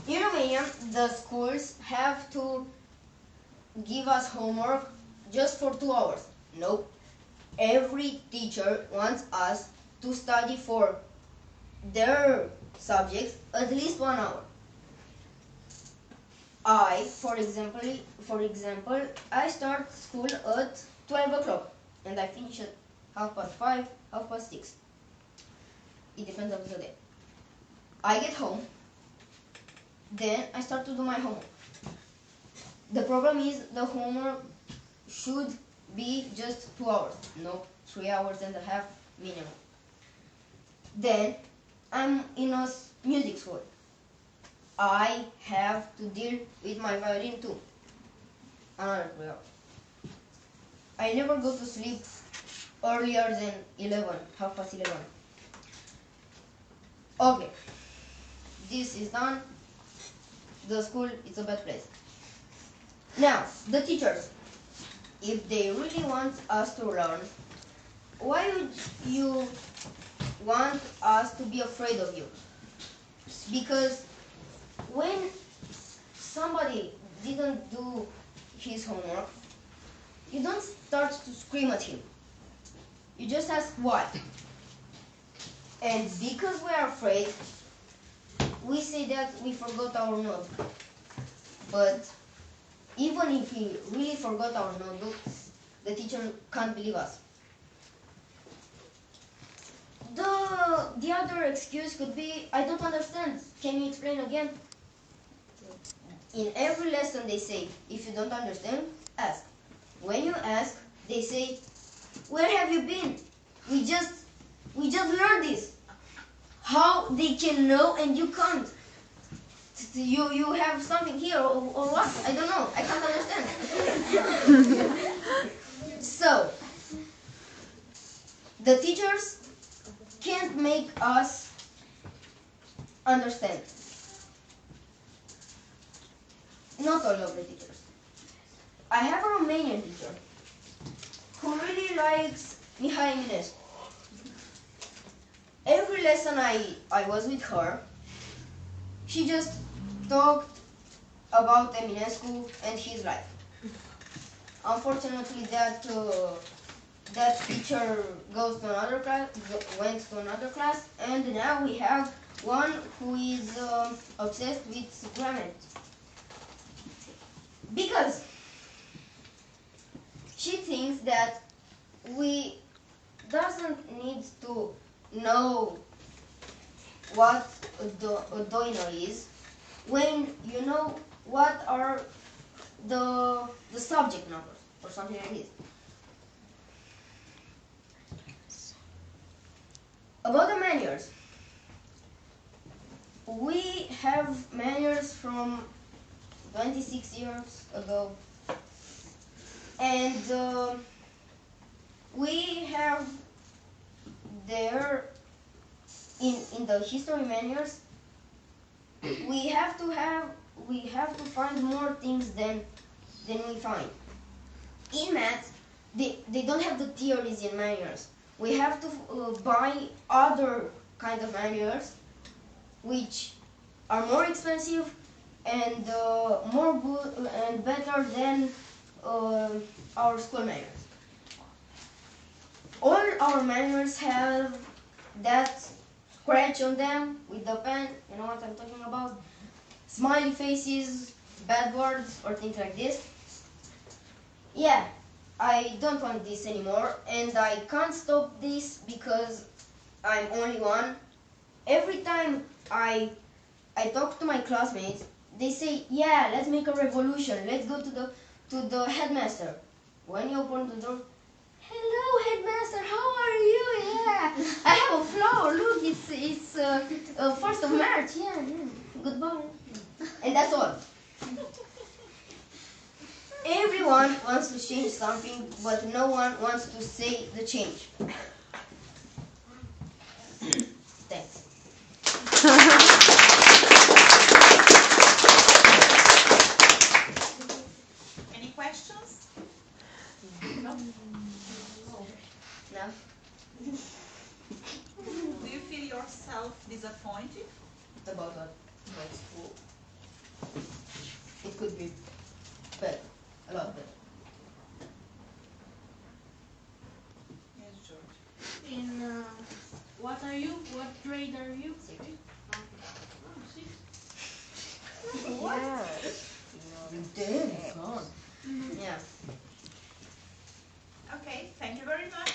In Romania, the schools have to give us homework just for 2 hours. Nope. Every teacher wants us to study for their subjects at least 1 hour. For example, I start school at 12 o'clock and I finish at 5:30, 6:30. It depends on the day. I get home, then I start to do my homework. The problem is the homework should be just 2 hours, no, 3 hours and a half minimum. Then I'm in a music school. I have to deal with my violin too. Another 3 hours. I never go to sleep earlier than 11, 11:30. Okay, this is done. The school is a bad place. Now, the teachers, if they really want us to learn, why would you want us to be afraid of you? Because when somebody didn't do his homework, you don't start to scream at him. You just ask why. And because we are afraid, we say that we forgot our notebook. But even if we really forgot our notebook, the teacher can't believe us. The other excuse could be, I don't understand. Can you explain again? In every lesson they say, if you don't understand, ask. When you ask, they say, where have you been? We just learned this. How they can know and you can't? You have something here or what? I don't know. I can't understand. So, the teachers can't make us understand. Not all of the teachers. I have a Romanian teacher who really likes Mihai Eminescu. Every lesson I was with her, she just talked about Eminescu and his life. Unfortunately, that teacher went to another class, and now we have one who is obsessed with grammar. Because she thinks that we doesn't need to know what a doino is when you know what are the subject numbers or something like this. About the manners, we have manners from 26 years ago, and we have there in the history manuals, we have to find more things than we find. In math, they don't have the theories in manuals. We have to buy other kind of manuals, which are more expensive and more good and better than our school manuals. All our manuals have that scratch on them with the pen, you know what I'm talking about? Smiley faces, bad words, or things like this. Yeah, I don't want this anymore, and I can't stop this because I'm only one. Every time I talk to my classmates, they say, yeah, let's make a revolution, let's go to the headmaster. When you open the door, hello, headmaster, how are you? Yeah, I have a flower. Look, it's 1st of March. Yeah, goodbye. And that's all. Everyone wants to change something, but no one wants to say the change. Thanks. Any questions? No? No? Do you feel yourself disappointed? About what? About school? it could be better, a lot better. Yes, George. In what are you? What grade are you? Six. Oh, six. What? Damn, God. Yeah. Okay, thank you very much.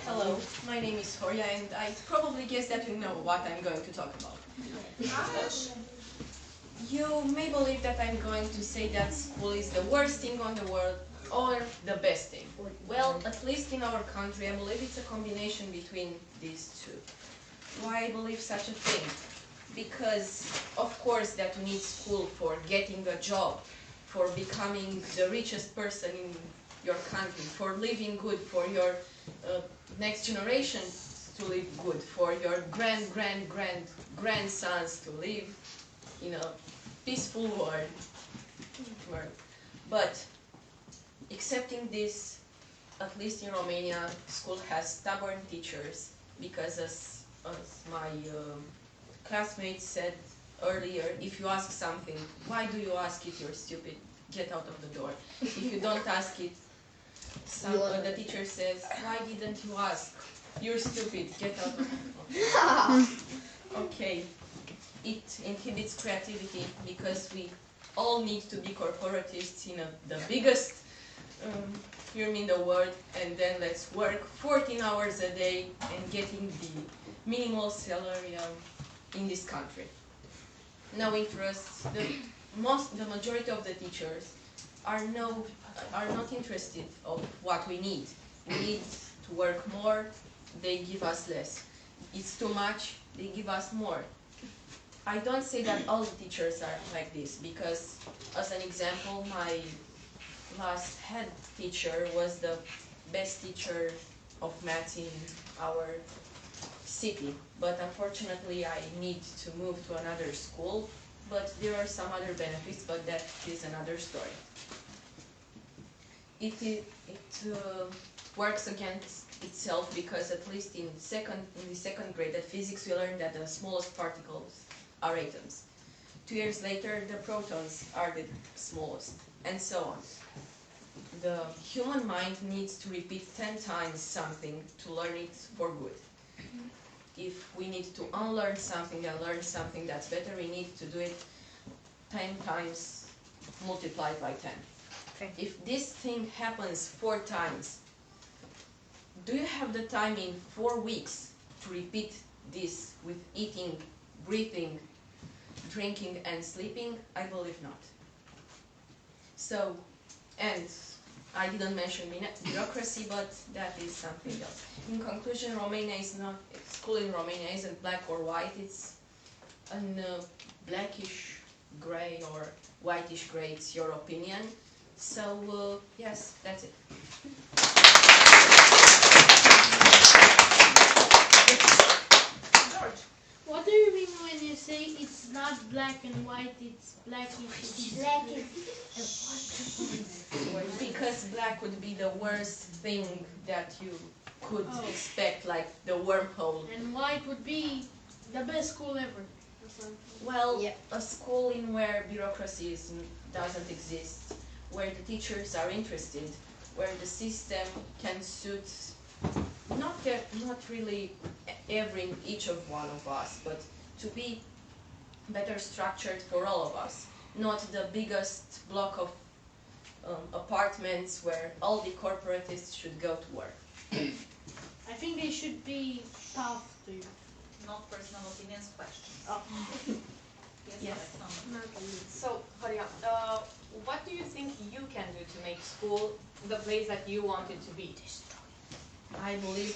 Hello, my name is Horia, and I probably guess that you know what I'm going to talk about. Ash? You may believe that I'm going to say that school is the worst thing on the world or the best thing. Well, at least in our country, I believe it's a combination between these two. Why I believe such a thing? Because, of course, that you need school for getting a job, for becoming the richest person in your country, for living good, for your next generation to live good, for your grandsons to live in a peaceful world. But accepting this, at least in Romania, school has stubborn teachers, because as my classmates said earlier, if you ask something, why do you ask it, you're stupid, get out of the door. If you don't ask it, the teacher says, why didn't you ask? You're stupid, get out of the door. Okay, it inhibits creativity, because we all need to be corporatists in the biggest firm in the world, and then let's work 14 hours a day and getting the minimal salary in this country. No interest. The majority of the teachers are not interested of what we need. We need to work more, they give us less. It's too much, they give us more. I don't say that all the teachers are like this, because as an example, my last head teacher was the best teacher of maths in our city, but unfortunately I need to move to another school, but there are some other benefits, but that is another story. It works against itself, because at least in the second grade at physics we learned that the smallest particles are atoms. 2 years later the protons are the smallest, and so on. The human mind needs to repeat 10 times something to learn it for good. If we need to unlearn something and learn something that's better, we need to do it 10 times multiplied by 10. Okay. If this thing happens 4 times, do you have the time in 4 weeks to repeat this with eating, breathing, drinking and sleeping? I believe not. So, and I didn't mention bureaucracy, but that is something else. In conclusion, school in Romania isn't black or white, it's a blackish gray or whitish gray, it's your opinion. So, yes, that's it. George? What do you mean when you say it's not black and white, it's blackish? Because black would be the worst thing that you could expect, like the wormhole. And white would be the best school ever. Well, Yeah. a school in where bureaucracy doesn't exist, where the teachers are interested, where the system can suit not really each of one of us, but to be better structured for all of us, not the biggest block of apartments where all the corporatists should go to work. I think they should be tough to you. Not personal opinions, questions. Oh. Yes. Alexandra. So, Horia, what do you think you can do to make school the place that you want it to be? I believe